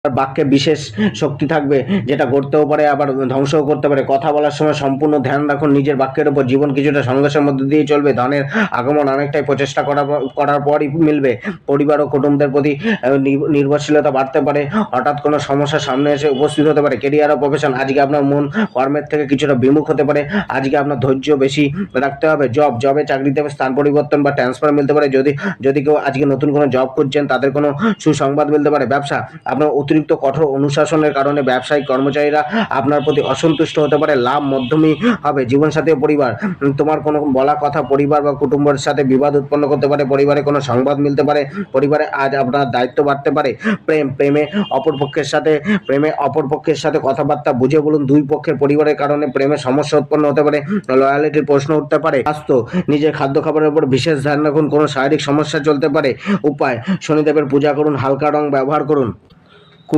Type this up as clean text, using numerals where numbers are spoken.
বাক্যে বিশেষ শক্তি থাকবে, যেটা গড়তেও পারে আবার ধ্বংসও করতে পারে। কথা বলার সময় সম্পূর্ণ ধ্যান রাখুন নিজের বাক্যের উপর। জীবন কিছুটা সংঘর্ষের মধ্যে দিয়ে চলবে। ধনের আগমন অনেকটাই প্রচেষ্টা করার পরই মিলবে। পরিবার ও কুটুম্বদের প্রতি নির্ভরশীলতা বাড়তে পারে। হঠাৎ কোনো সমস্যা সামনে এসে উপস্থিত হতে পারে। কেরিয়ার ও প্রফেশন, আজকে আপনার মন কর্মের থেকে কিছুটা বিমুখ হতে পারে। আজকে আপনার ধৈর্য বেশি রাখতে হবে। জবে চাকরিতে স্থান পরিবর্তন বা ট্রান্সফার মিলতে পারে। যদি কেউ আজকে নতুন কোনো জব খুঁজছেন তাদের কোনো সুসংবাদ মিলতে পারে। ব্যবসা, আপনার অতিরিক্ত কঠোর অনুশাসনের কারণে ব্যবসায়িক কর্মচারীরা আপনার প্রতি অসন্তুষ্ট হতে পারে। লাভ মধ্যমই হবে। জীবনসাথী ও পরিবার, তোমার কোনো বলা কথা পরিবার বা কুটুম্বের সাথে বিবাদ উৎপন্ন করতে পারে। পরিবারে কোনো সংবাদ মিলতে পারে। পরিবারে আজ আপনার দায়িত্ব বাড়তে পারে। প্রেমে অপর পক্ষের সাথে কথাবার্তা বুঝে বলুন। দুই পক্ষের পরিবারের কারণে প্রেমের সমস্যা উৎপন্ন হতে পারে। লয়ালিটির প্রশ্ন উঠতে পারে। স্বাস্থ্য, নিজের খাদ্য খাবারের উপর বিশেষ ধ্যান রাখুন। কোনো শারীরিক সমস্যা চলতে পারে। উপায়, শনিদেবের পূজা করুন, হালকা রং ব্যবহার করুন।